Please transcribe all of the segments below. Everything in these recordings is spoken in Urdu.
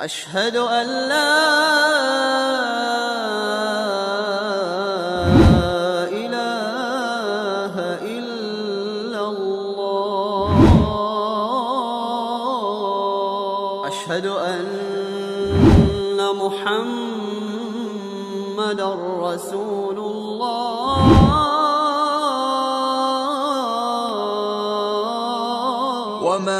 أشهد أن لا إله إلا الله أشهد أن محمد رسول الله وما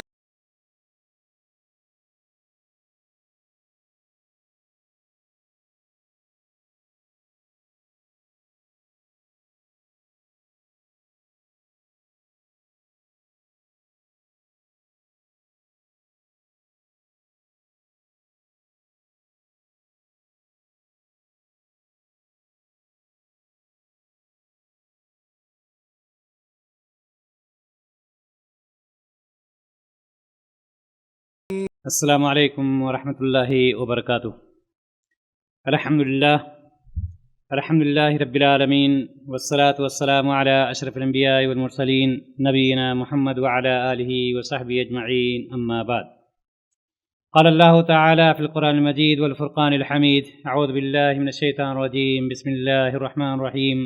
السلام علیکم ورحمۃ اللہ وبرکاتہ۔ الحمد للہ رب العالمین والصلاة والسلام علی اشرف الانبیاء والمرسلین نبینا محمد وعلی آلہ وصحبہ اجمعین، اما بعد۔ قال اللہ تعالی فی القرآن المجید والفرقان الحمید، اعوذ باللہ من الشیطان الرجیم، بسم اللہ الرحمن الرحیم،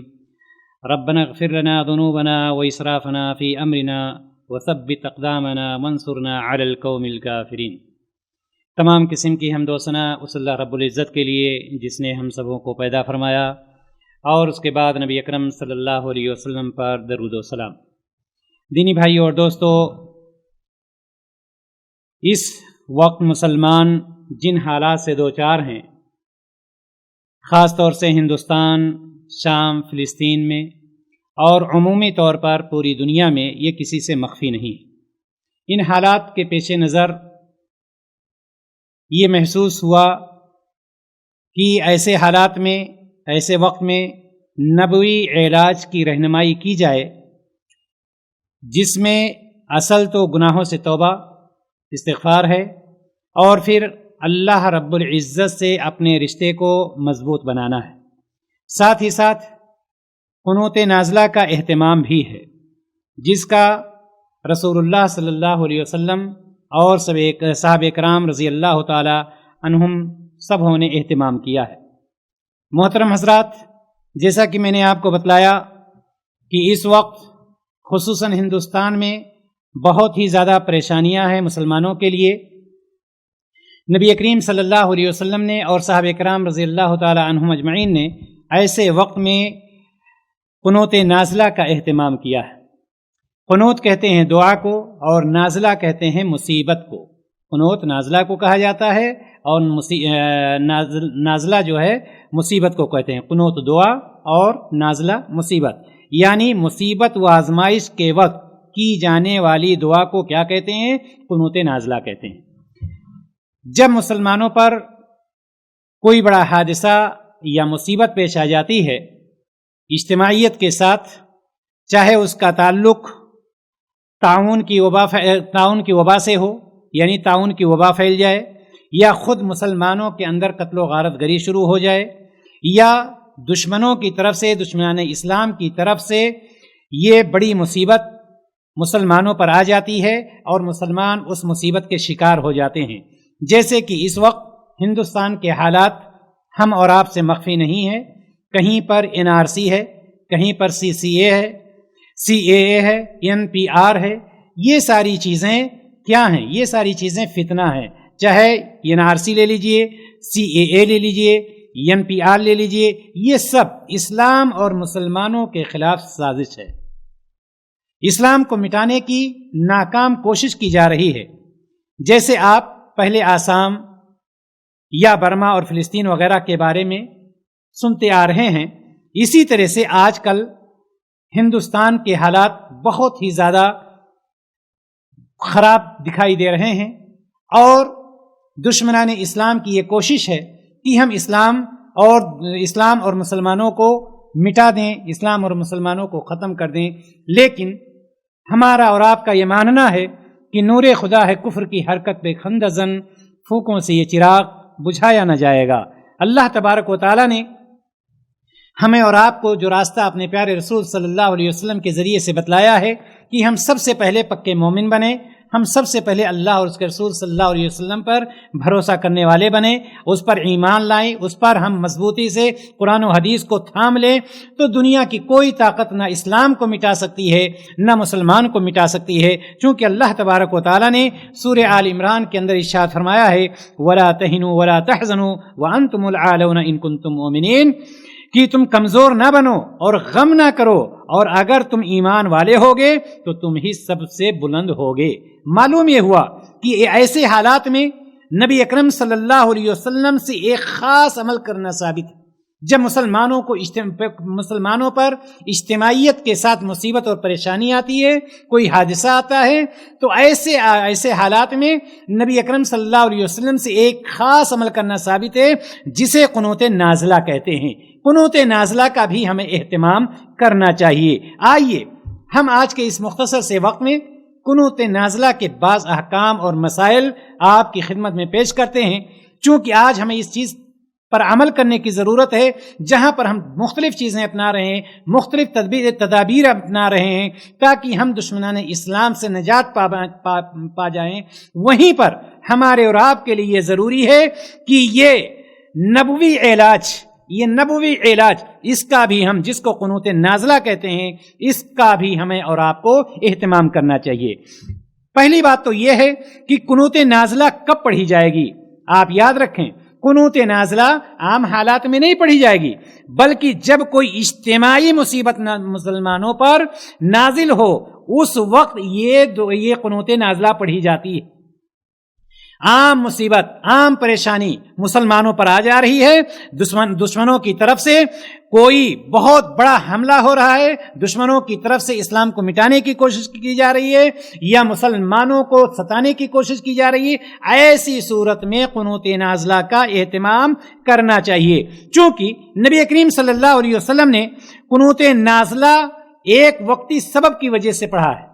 ربنا اغفر لنا ذنوبنا واسرافنا فی امرنا وثبت اقدامنا وانصرنا علی القوم الکافرین۔ تمام قسم کی حمد و ثنا اس اللہ رب العزت کے لیے جس نے ہم سبوں کو پیدا فرمایا، اور اس کے بعد نبی اکرم صلی اللہ علیہ وسلم پر درود و سلام۔ دینی بھائیو اور دوستو، اس وقت مسلمان جن حالات سے دوچار ہیں، خاص طور سے ہندوستان، شام، فلسطین میں اور عمومی طور پر پوری دنیا میں، یہ کسی سے مخفی نہیں۔ ان حالات کے پیش نظر یہ محسوس ہوا کہ ایسے حالات میں، ایسے وقت میں نبوی علاج کی رہنمائی کی جائے، جس میں اصل تو گناہوں سے توبہ، استغفار ہے، اور پھر اللہ رب العزت سے اپنے رشتے کو مضبوط بنانا ہے۔ ساتھ ہی ساتھ قنوت نازلہ کا اہتمام بھی ہے، جس کا رسول اللہ صلی اللہ علیہ وسلم اور صحابہ کرام رضی اللہ تعالی عنہم سبوں نے اہتمام کیا ہے۔ محترم حضرات، جیسا کہ میں نے آپ کو بتلایا کہ اس وقت خصوصاً ہندوستان میں بہت ہی زیادہ پریشانیاں ہیں مسلمانوں کے لیے۔ نبی کریم صلی اللہ علیہ وسلم نے اور صحابہ کرام رضی اللہ تعالی عنہم اجمعین نے ایسے وقت میں قنوت نازلہ کا اہتمام کیا ہے۔ قنوت کہتے ہیں دعا کو، اور نازلہ کہتے ہیں مصیبت کو۔ قنوت نازلہ کو کہا جاتا ہے، اور نازلہ جو ہے مصیبت کو کہتے ہیں۔ قنوت دعا اور نازلہ مصیبت، یعنی مصیبت و آزمائش کے وقت کی جانے والی دعا کو کیا کہتے ہیں؟ قنوت نازلہ کہتے ہیں۔ جب مسلمانوں پر کوئی بڑا حادثہ یا مصیبت پیش آ جاتی ہے اجتماعیت کے ساتھ، چاہے اس کا تعلق طاعون کی وبا سے ہو، یعنی طاعون کی وبا پھیل جائے، یا خود مسلمانوں کے اندر قتل و غارت گری شروع ہو جائے، یا دشمنوں کی طرف سے، دشمنان اسلام کی طرف سے یہ بڑی مصیبت مسلمانوں پر آ جاتی ہے اور مسلمان اس مصیبت کے شکار ہو جاتے ہیں۔ جیسے کہ اس وقت ہندوستان کے حالات ہم اور آپ سے مخفی نہیں ہیں۔ کہیں پر NRC ہے، کہیں پر CCA ہے، CAA ہے، NPR ہے۔ یہ ساری چیزیں کیا ہیں؟ یہ ساری چیزیں فتنہ ہیں۔ چاہے NRC لے لیجئے، CAA لے لیجئے، NPR لے لیجئے، یہ سب اسلام اور مسلمانوں کے خلاف سازش ہے۔ اسلام کو مٹانے کی ناکام کوشش کی جا رہی ہے۔ جیسے آپ پہلے آسام یا برما اور فلسطین وغیرہ کے بارے میں سنتے آ رہے ہیں، اسی طرح سے آج کل ہندوستان کے حالات بہت ہی زیادہ خراب دکھائی دے رہے ہیں، اور دشمنان اسلام کی یہ کوشش ہے کہ ہم اسلام اور مسلمانوں کو مٹا دیں، اسلام اور مسلمانوں کو ختم کر دیں۔ لیکن ہمارا اور آپ کا یہ ماننا ہے کہ نور خدا ہے کفر کی حرکت پہ خندزن، پھونکوں سے یہ چراغ بجھایا نہ جائے گا۔ اللہ تبارک و تعالیٰ نے ہمیں اور آپ کو جو راستہ اپنے پیارے رسول صلی اللہ علیہ وسلم کے ذریعے سے بتلایا ہے کہ ہم سب سے پہلے پکے مومن بنیں، ہم سب سے پہلے اللہ اور اس کے رسول صلی اللہ علیہ وسلم پر بھروسہ کرنے والے بنیں، اس پر ایمان لائیں، اس پر ہم مضبوطی سے قرآن و حدیث کو تھام لیں، تو دنیا کی کوئی طاقت نہ اسلام کو مٹا سکتی ہے نہ مسلمان کو مٹا سکتی ہے، چونکہ اللہ تبارک و تعالیٰ نے سورہ آل عمران کے اندر ارشاد فرمایا ہے وَلَا تَهِنُوا وَلَا تَحْزَنُوا وَأَنْتُمُ الْأَعْلَوْنَ إِن كُنتُم مُؤْمِنِينَ، کہ تم کمزور نہ بنو اور غم نہ کرو، اور اگر تم ایمان والے ہوگے تو تم ہی سب سے بلند ہوگے۔ معلوم یہ ہوا کہ ایسے حالات میں نبی اکرم صلی اللہ علیہ وسلم سے ایک خاص عمل کرنا ثابت ہے۔ جب مسلمانوں پر اجتماعیت کے ساتھ مصیبت اور پریشانی آتی ہے، کوئی حادثہ آتا ہے، تو ایسے حالات میں نبی اکرم صلی اللہ علیہ وسلم سے ایک خاص عمل کرنا ثابت ہے، جسے قنوت نازلہ کہتے ہیں۔ قنوت نازلہ کا بھی ہمیں اہتمام کرنا چاہیے۔ آئیے ہم آج کے اس مختصر سے وقت میں قنوت نازلہ کے بعض احکام اور مسائل آپ کی خدمت میں پیش کرتے ہیں، چونکہ آج ہمیں اس چیز پر عمل کرنے کی ضرورت ہے، جہاں پر ہم مختلف چیزیں اپنا رہے ہیں، مختلف تدابیر اپنا رہے ہیں، تاکہ ہم دشمنان اسلام سے نجات پا جائیں۔ وہیں پر ہمارے اور آپ کے لیے یہ ضروری ہے کہ یہ نبوی علاج اس کا بھی ہم، جس کو قنوت نازلہ کہتے ہیں، اس کا بھی ہمیں اور آپ کو اہتمام کرنا چاہیے۔ پہلی بات تو یہ ہے کہ قنوت نازلہ کب پڑھی جائے گی؟ آپ یاد رکھیں، قنوت نازلہ عام حالات میں نہیں پڑھی جائے گی، بلکہ جب کوئی اجتماعی مصیبت مسلمانوں پر نازل ہو، اس وقت یہ قنوت نازلہ پڑھی جاتی ہے۔ عام مصیبت، عام پریشانی مسلمانوں پر آ جا رہی ہے، دشمنوں کی طرف سے کوئی بہت بڑا حملہ ہو رہا ہے، دشمنوں کی طرف سے اسلام کو مٹانے کی کوشش کی جا رہی ہے، یا مسلمانوں کو ستانے کی کوشش کی جا رہی ہے، ایسی صورت میں قنوت نازلہ کا اہتمام کرنا چاہیے، چونکہ نبی کریم صلی اللہ علیہ وسلم نے قنوت نازلہ ایک وقتی سبب کی وجہ سے پڑھا ہے۔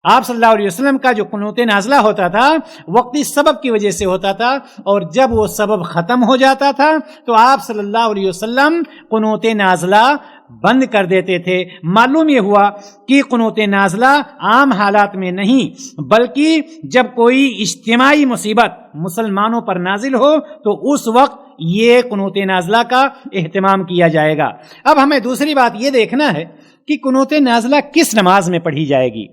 آپ صلی اللہ علیہ وسلم کا جو قنوت نازلہ ہوتا تھا وقتی سبب کی وجہ سے ہوتا تھا، اور جب وہ سبب ختم ہو جاتا تھا تو آپ صلی اللہ علیہ وسلم قنوت نازلہ بند کر دیتے تھے۔ معلوم یہ ہوا کہ قنوت نازلہ عام حالات میں نہیں، بلکہ جب کوئی اجتماعی مصیبت مسلمانوں پر نازل ہو تو اس وقت یہ قنوت نازلہ کا اہتمام کیا جائے گا۔ اب ہمیں دوسری بات یہ دیکھنا ہے کہ قنوت نازلہ کس نماز میں پڑھی جائے گی۔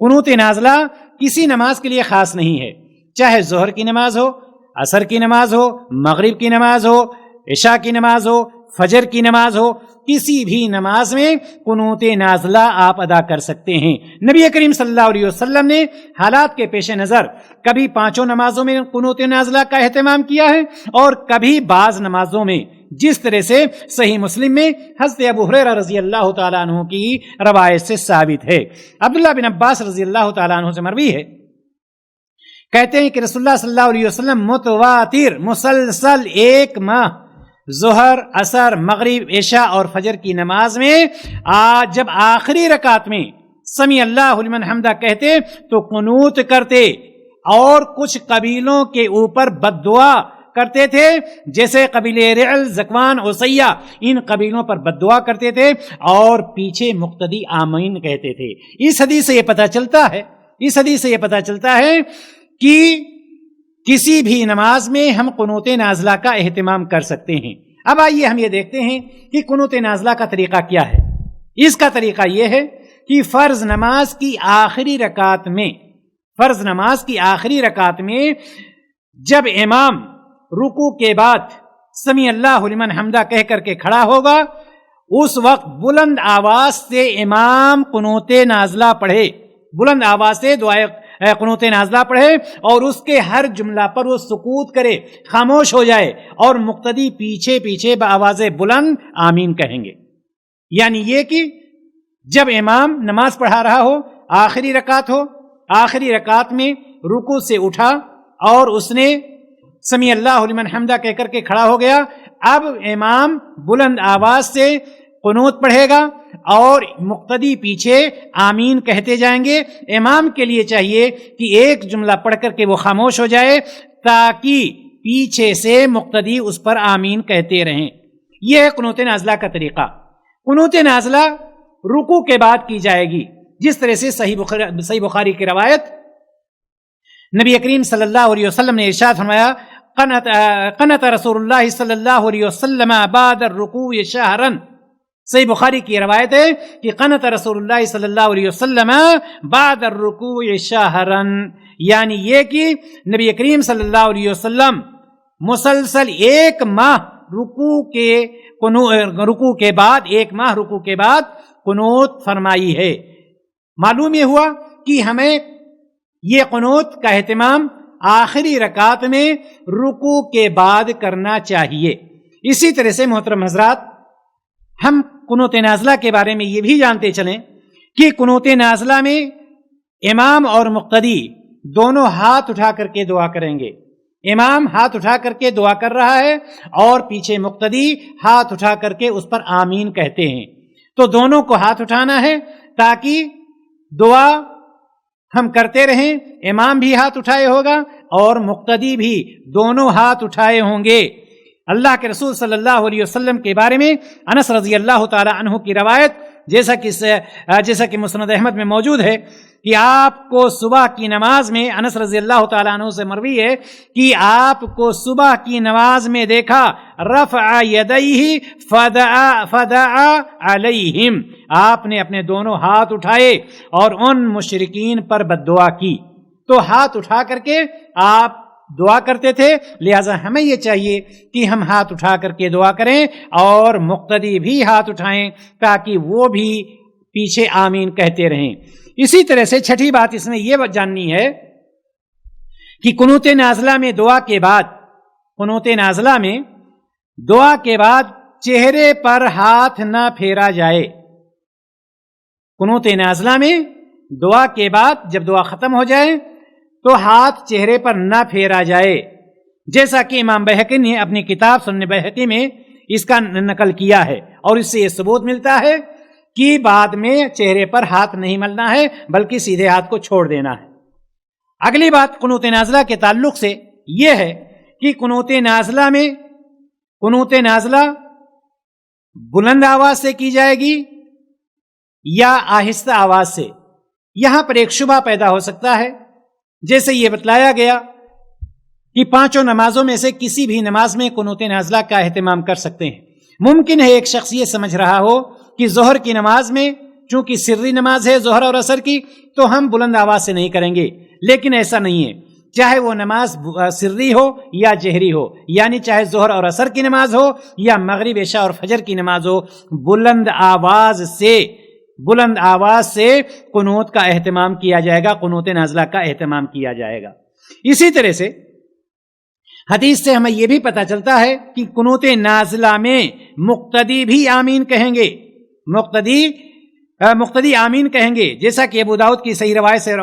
قنوت نازلہ کسی نماز کے لیے خاص نہیں ہے، چاہے ظہر کی نماز ہو، عصر کی نماز ہو، مغرب کی نماز ہو، عشاء کی نماز ہو، فجر کی نماز ہو، کسی بھی نماز میں قنوت نازلہ آپ ادا کر سکتے ہیں۔ نبی کریم صلی اللہ علیہ وسلم نے حالات کے پیش نظر کبھی 5 نمازوں میں قنوت نازلہ کا اہتمام کیا ہے، اور کبھی بعض نمازوں میں، جس طرح سے صحیح مسلم میں حضرت ابو ہریرہ رضی اللہ تعالیٰ عنہ کی روایت سے ثابت ہے۔ عبداللہ بن عباس رضی اللہ تعالیٰ عنہ سے مروی ہے، کہتے ہیں کہ رسول اللہ صلی اللہ علیہ وسلم متواتر مسلسل 1 ماہ ظہر، عصر، مغرب، عشاء اور فجر کی نماز میں جب آخری رکعت میں سمیع اللہ لمن حمدہ کہتے تو قنوت کرتے، اور کچھ قبیلوں کے اوپر بد دعا کرتے تھے، جیسے قبیلے رعل، زکوان، عصیہ، ان قبیلوں پر بد دعا کرتے تھے، اور پیچھے مقتدی آمین کہتے تھے۔ اس حدیث سے یہ پتہ چلتا ہے کہ کسی بھی نماز میں ہم قنوت نازلہ کا اہتمام کر سکتے ہیں۔ اب آئیے ہم یہ دیکھتے ہیں کہ قنوت نازلہ کا طریقہ کیا ہے۔ اس کا طریقہ یہ ہے کہ فرض نماز کی آخری رکعت میں جب امام رکوع کے بعد سمیع اللہ لمن حمدہ کہہ کر کے کھڑا ہوگا، اس وقت بلند آواز سے امام قنوت نازلہ پڑھے، بلند آواز سے دعائے قنوت نازلہ پڑھے، اور اس کے ہر جملہ پر وہ سکوت کرے، خاموش ہو جائے، اور مقتدی پیچھے پیچھے بآواز بلند آمین کہیں گے۔ یعنی یہ کہ جب امام نماز پڑھا رہا ہو، آخری رکعت میں رکوع سے اٹھا اور اس نے سمیع اللہ لمن حمدہ کہہ کر کے کھڑا ہو گیا، اب امام بلند آواز سے قنوت پڑھے گا اور مقتدی پیچھے آمین کہتے جائیں گے۔ امام کے لیے چاہیے کہ ایک جملہ پڑھ کر کے وہ خاموش ہو جائے تاکہ پیچھے سے مقتدی اس پر آمین کہتے رہیں۔ یہ ہے قنوت نازلہ کا طریقہ۔ قنوت نازلہ رکوع کے بعد کی جائے گی، جس طرح سے صحیح بخاری کی روایت نبی کریم صلی اللہ علیہ وسلم نے ارشاد فرمایا قنت رسول اللہ صلی اللہ علیہ وسلم بعد الرکوع شہرا، صحیح بخاری کی روایت ہے کہ قنت رسول اللہ صلی اللہ علیہ وسلم بعد الرکوع شہرا، یعنی یہ کہ نبی کریم صلی اللہ علیہ وسلم مسلسل ایک ماہ رکوع کے بعد قنوت فرمائی ہے۔ معلوم یہ ہوا کہ ہمیں یہ قنوت کا اہتمام آخری رکعت میں رکوع کے بعد کرنا چاہیے۔ اسی طرح سے محترم حضرات، ہم قنوت نازلہ کے بارے میں یہ بھی جانتے چلیں کہ قنوت نازلہ میں امام اور مقتدی دونوں ہاتھ اٹھا کر کے دعا کریں گے۔ امام ہاتھ اٹھا کر کے دعا کر رہا ہے اور پیچھے مقتدی ہاتھ اٹھا کر کے اس پر آمین کہتے ہیں، تو دونوں کو ہاتھ اٹھانا ہے تاکہ دعا ہم کرتے رہیں۔ امام بھی ہاتھ اٹھائے ہوگا اور مقتدی بھی دونوں ہاتھ اٹھائے ہوں گے۔ اللہ کے رسول صلی اللہ علیہ وسلم کے بارے میں انس رضی اللہ تعالی عنہ کی روایت جیسا کہ مسند احمد میں موجود ہے کہ آپ کو صبح کی نماز میں، انس رضی اللہ تعالی عنہ سے مروی ہے کہ آپ کو صبح کی نماز میں دیکھا رفع یدیہ فدعا علیہم، آپ نے اپنے دونوں ہاتھ اٹھائے اور ان مشرکین پر بددعا کی۔ تو ہاتھ اٹھا کر کے آپ دعا کرتے تھے، لہٰذا ہمیں یہ چاہیے کہ ہم ہاتھ اٹھا کر کے دعا کریں اور مقتدی بھی ہاتھ اٹھائیں تاکہ وہ بھی پیچھے آمین کہتے رہیں۔ اسی طرح سے چھٹی بات اس میں یہ جاننی ہے کہ قنوت نازلہ میں دعا کے بعد چہرے پر ہاتھ نہ پھیرا جائے۔ قنوت نازلہ میں دعا کے بعد جب دعا ختم ہو جائے تو ہاتھ چہرے پر نہ پھیرا جائے، جیسا کہ امام بہقی نے اپنی کتاب سنن بہقی میں اس کا نقل کیا ہے، اور اس سے یہ ثبوت ملتا ہے کہ بعد میں چہرے پر ہاتھ نہیں ملنا ہے بلکہ سیدھے ہاتھ کو چھوڑ دینا ہے۔ اگلی بات قنوت نازلہ کے تعلق سے یہ ہے کہ قنوت نازلہ بلند آواز سے کی جائے گی یا آہستہ آواز سے۔ یہاں پر ایک شبہ پیدا ہو سکتا ہے، جیسے یہ بتلایا گیا کہ پانچوں نمازوں میں سے کسی بھی نماز میں قنوت نازلہ کا اہتمام کر سکتے ہیں۔ ممکن ہے ایک شخص یہ سمجھ رہا ہو کہ ظہر کی نماز میں چونکہ سری نماز ہے ظہر اور عصر کی، تو ہم بلند آواز سے نہیں کریں گے، لیکن ایسا نہیں ہے۔ چاہے وہ نماز سری ہو یا جہری ہو، یعنی چاہے ظہر اور عصر کی نماز ہو یا مغرب عشاء اور فجر کی نماز ہو، بلند آواز سے قنوت کا اہتمام کیا جائے گا، قنوت نازلہ کا اہتمام کیا جائے گا۔ اسی طرح سے حدیث سے ہمیں یہ بھی پتہ چلتا ہے کہ قنوت نازلہ میں مقتدی بھی آمین کہیں گے، مقتدی آمین کہیں گے، جیسا کہ ابو داؤد کی صحیح روایت سے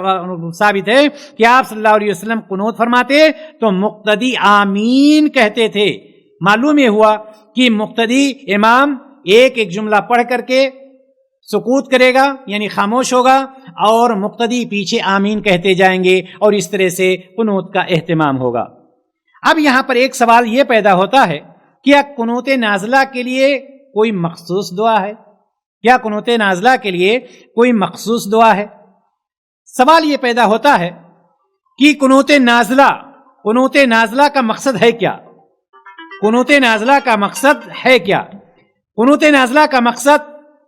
ثابت ہے کہ آپ صلی اللہ علیہ وسلم قنوت فرماتے تو مقتدی آمین کہتے تھے۔ معلوم یہ ہوا کہ مقتدی امام ایک جملہ پڑھ کر کے سکوت کرے گا، یعنی خاموش ہوگا، اور مقتدی پیچھے آمین کہتے جائیں گے، اور اس طرح سے قنوت کا اہتمام ہوگا۔ اب یہاں پر ایک سوال یہ پیدا ہوتا ہے، کیا قنوت نازلہ کے لیے کوئی مخصوص دعا ہے؟ کیا قنوت نازلہ کے لیے کوئی مخصوص دعا ہے؟ سوال یہ پیدا ہوتا ہے کہ قنوت نازلہ کا مقصد ہے کیا؟ قنوت نازلہ کا مقصد ہے کیا؟ قنوت نازلہ کا مقصد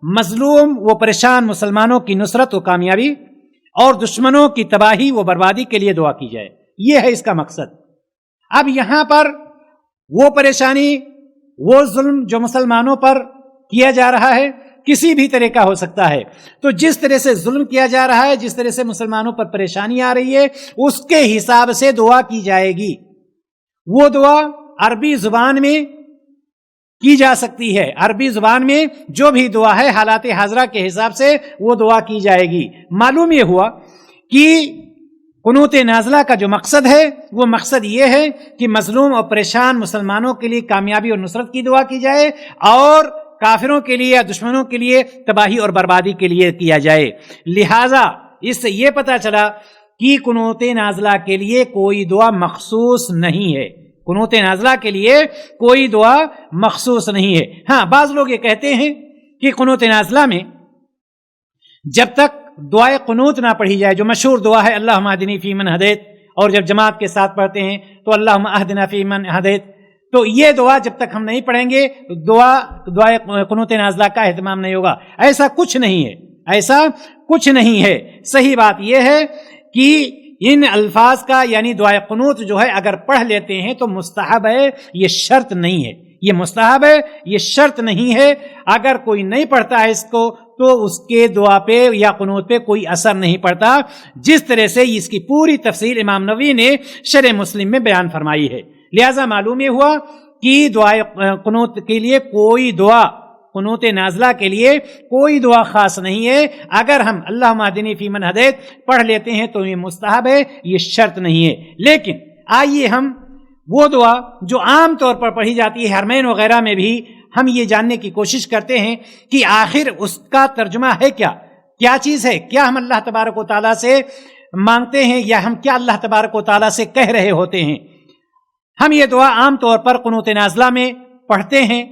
مظلوم و پریشان مسلمانوں کی نصرت و کامیابی اور دشمنوں کی تباہی و بربادی کے لیے دعا کی جائے، یہ ہے اس کا مقصد۔ اب یہاں پر وہ پریشانی، وہ ظلم جو مسلمانوں پر کیا جا رہا ہے کسی بھی طرح کا ہو سکتا ہے، تو جس طرح سے ظلم کیا جا رہا ہے، جس طرح سے مسلمانوں پر پریشانی آ رہی ہے، اس کے حساب سے دعا کی جائے گی۔ وہ دعا عربی زبان میں کی جا سکتی ہے، عربی زبان میں جو بھی دعا ہے حالات حاضرہ کے حساب سے وہ دعا کی جائے گی۔ معلوم یہ ہوا کہ قنوت نازلہ کا جو مقصد ہے وہ مقصد یہ ہے کہ مظلوم اور پریشان مسلمانوں کے لیے کامیابی اور نصرت کی دعا کی جائے، اور کافروں کے لیے یا دشمنوں کے لیے تباہی اور بربادی کے لیے کیا جائے۔ لہٰذا اس سے یہ پتہ چلا کہ قنوت نازلہ کے لیے کوئی دعا مخصوص نہیں ہے، قنوت نازلہ کے لیے کوئی دعا مخصوص نہیں ہے۔ ہاں، بعض لوگ یہ کہتے ہیں کہ قنوت نازلہ میں جب تک دعائے قنوت نہ پڑھی جائے، جو مشہور دعا ہے اللہم اہدنی فیمن ہدیت اور جب جماعت کے ساتھ پڑھتے ہیں تو اللہم اہدنا فیمن ہدیت، تو یہ دعا جب تک ہم نہیں پڑھیں گے دعائے قنوت نازلہ کا اہتمام نہیں ہوگا۔ ایسا کچھ نہیں ہے، ایسا کچھ نہیں ہے۔ صحیح بات یہ ہے کہ ان الفاظ کا یعنی دعائے قنوت جو ہے اگر پڑھ لیتے ہیں تو مستحب ہے، یہ شرط نہیں ہے، یہ مستحب ہے، یہ شرط نہیں ہے۔ اگر کوئی نہیں پڑھتا ہے اس کو تو اس کے دعا پہ یا قنوت پہ کوئی اثر نہیں پڑتا، جس طرح سے اس کی پوری تفصیل امام نووی نے شرح مسلم میں بیان فرمائی ہے۔ لہذا معلوم یہ ہوا کہ دعائے قنوت کے لیے کوئی دعا، قنوت نازلہ کے لیے کوئی دعا خاص نہیں ہے۔ اگر ہم اللہم اہدنی فیمن ہدیت پڑھ لیتے ہیں تو یہ مستحب ہے، یہ شرط نہیں ہے۔ لیکن آئیے ہم وہ دعا جو عام طور پر پڑھی جاتی ہے حرمین وغیرہ میں بھی، ہم یہ جاننے کی کوشش کرتے ہیں کہ آخر اس کا ترجمہ ہے کیا چیز ہے، کیا ہم اللہ تبارک و تعالیٰ سے مانگتے ہیں یا ہم کیا اللہ تبارک و تعالیٰ سے کہہ رہے ہوتے ہیں۔ ہم یہ دعا عام طور پر قنوت نازلہ میں پڑھتے ہیں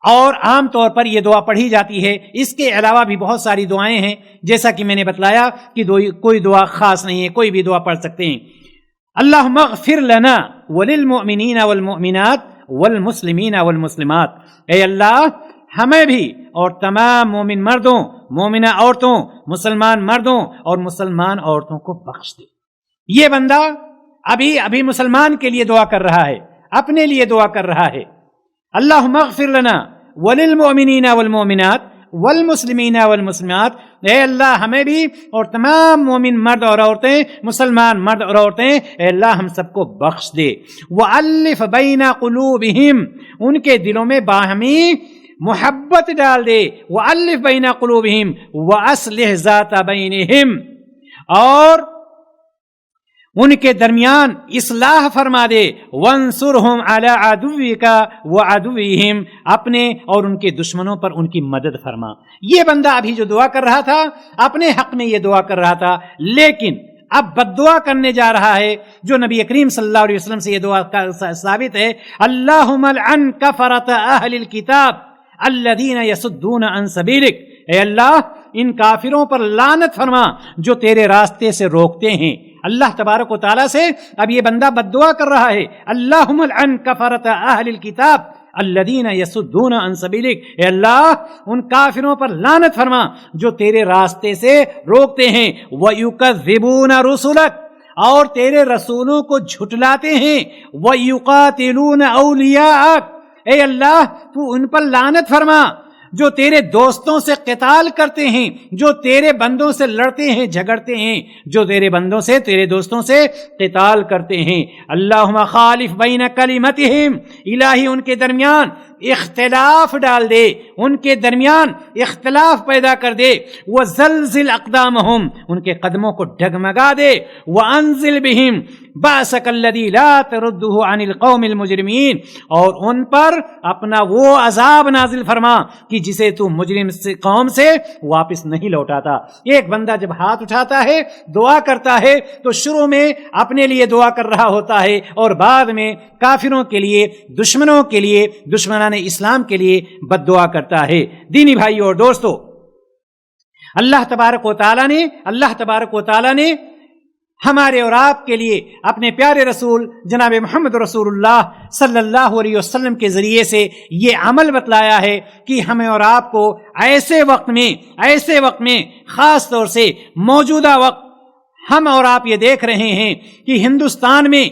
اور عام طور پر یہ دعا پڑھی جاتی ہے۔ اس کے علاوہ بھی بہت ساری دعائیں ہیں، جیسا کہ میں نے بتلایا کہ کوئی دعا خاص نہیں ہے، کوئی بھی دعا پڑھ سکتے ہیں۔ اللہم اغفر لنا وللمؤمنین والمؤمنات والمسلمین والمسلمات، اے اللہ ہمیں بھی اور تمام مومن مردوں، مومنہ عورتوں، مسلمان مردوں اور مسلمان عورتوں کو بخش دے۔ یہ بندہ ابھی مسلمان کے لیے دعا کر رہا ہے، اپنے لیے دعا کر رہا ہے۔ اللہم اغفر لنا وللمؤمنین والمؤمنات والمسلمین والمسلمات، اے اللہ ہمیں بھی اور تمام مومن مرد اور عورتیں، مسلمان مرد اور عورتیں، اے اللہ ہم سب کو بخش دے۔ وَأَلِّفْ بَيْنَ قُلُوبِهِمْ، ان کے دلوں میں باہمی محبت ڈال دے۔ وَأَلِّفْ بَيْنَ قُلُوبِهِمْ وَأَصْلِحْ ذَاتَ بَيْنِهِمْ، اور ان کے درمیان اصلاح فرما دے۔ وانصرہم علی عدوک وعدوہم، اپنے اور ان کے دشمنوں پر ان کی مدد فرما۔ یہ بندہ ابھی جو دعا کر رہا تھا اپنے حق میں یہ دعا کر رہا تھا، لیکن اب بد دعا کرنے جا رہا ہے، جو نبی کریم صلی اللہ علیہ وسلم سے یہ دعا ثابت ہے۔ اللہم لعن کفرۃ اہل الکتاب الذین یصدون عن سبیلک، اے اللہ ان کافروں پر لعنت فرما جو تیرے راستے سے روکتے ہیں۔ اللہ تبارک و تعالیٰ سے اب یہ بندہ بد دعا کر رہا ہے۔ اللہم لعن کفرۃ اہل الکتاب الذین یصدون عن سبیلک، اے اللہ ان کافروں پر لعنت فرما جو تیرے راستے سے روکتے ہیں۔ ویکذبون رسلک، اور تیرے رسولوں کو جھٹلاتے ہیں۔ ویقاتلون اولیاءک، اے اللہ تو ان پر لعنت فرما جو تیرے دوستوں سے قتال کرتے ہیں، جو تیرے بندوں سے لڑتے ہیں، جھگڑتے ہیں، جو تیرے بندوں سے، تیرے دوستوں سے قتال کرتے ہیں۔ اللہم خالف بین کلمتہم، الہی ان کے درمیان اختلاف ڈال دے، ان کے درمیان اختلاف پیدا کر دے۔ وزلزل اقدامہم، ان کے قدموں کو ڈگمگا دے۔ وانزل بہم بأسک الذی لا تردہ عن القوم المجرمین، اور ان پر اپنا وہ عذاب نازل فرما کہ جسے تو مجرم قوم سے واپس نہیں لوٹاتا۔ ایک بندہ جب ہاتھ اٹھاتا ہے دعا کرتا ہے تو شروع میں اپنے لیے دعا کر رہا ہوتا ہے اور بعد میں کافروں کے لیے، دشمنوں کے لیے، دشمنان اسلام کے لیے بد دعا کرتا ہے۔ دینی بھائی اور دوستو، اللہ تبارک و تعالیٰ نے ہمارے اور آپ کے لیے اپنے پیارے رسول جناب محمد رسول اللہ صلی اللہ علیہ وسلم کے ذریعے سے یہ عمل بتلایا ہے کہ ہمیں اور آپ کو ایسے وقت میں خاص طور سے موجودہ وقت ہم اور آپ یہ دیکھ رہے ہیں کہ ہندوستان میں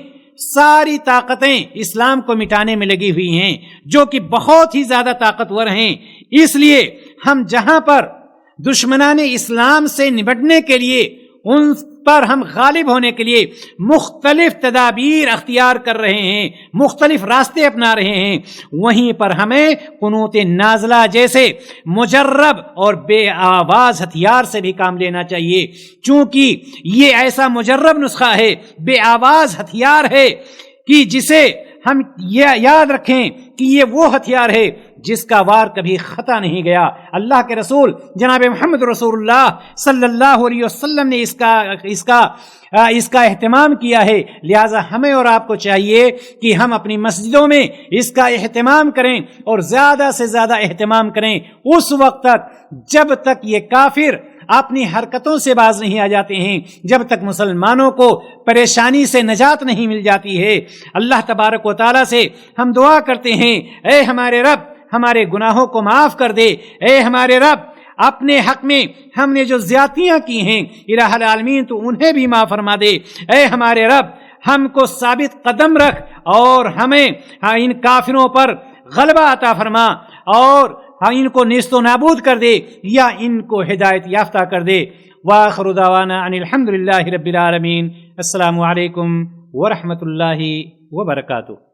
ساری طاقتیں اسلام کو مٹانے میں لگی ہوئی ہیں، جو کہ بہت ہی زیادہ طاقتور ہیں۔ اس لیے ہم جہاں پر دشمنان اسلام سے نمٹنے کے لیے، ان پر ہم غالب ہونے کے لیے مختلف تدابیر اختیار کر رہے ہیں، مختلف راستے اپنا رہے ہیں، وہیں پر ہمیں قنوت نازلہ جیسے مجرب اور بے آواز ہتھیار سے بھی کام لینا چاہیے، چونکہ یہ ایسا مجرب نسخہ ہے، بے آواز ہتھیار ہے کہ جسے ہم یہ یاد رکھیں کہ یہ وہ ہتھیار ہے جس کا وار کبھی خطا نہیں گیا۔ اللہ کے رسول جناب محمد رسول اللہ صلی اللہ علیہ وسلم نے اس کا اہتمام کیا ہے، لہذا ہمیں اور آپ کو چاہیے کہ ہم اپنی مسجدوں میں اس کا اہتمام کریں اور زیادہ سے زیادہ اہتمام کریں اس وقت تک جب تک یہ کافر اپنی حرکتوں سے باز نہیں آ جاتے ہیں جب تک مسلمانوں کو پریشانی سے نجات نہیں مل جاتی ہے۔ اللہ تبارک و تعالیٰ سے ہم دعا کرتے ہیں، اے ہمارے رب ہمارے گناہوں کو معاف کر دے، اے ہمارے رب اپنے حق میں ہم نے جو زیادتیاں کی ہیں الہ العالمین تو انہیں بھی معاف فرما دے، اے ہمارے رب ہم کو ثابت قدم رکھ اور ہمیں ان کافروں پر غلبہ عطا فرما اور ان کو نیست و نابود کر دے یا ان کو ہدایت یافتہ کر دے۔ وآخر دعوانا ان الحمد للہ رب العالمین۔ السلام علیکم ورحمۃ اللہ وبرکاتہ۔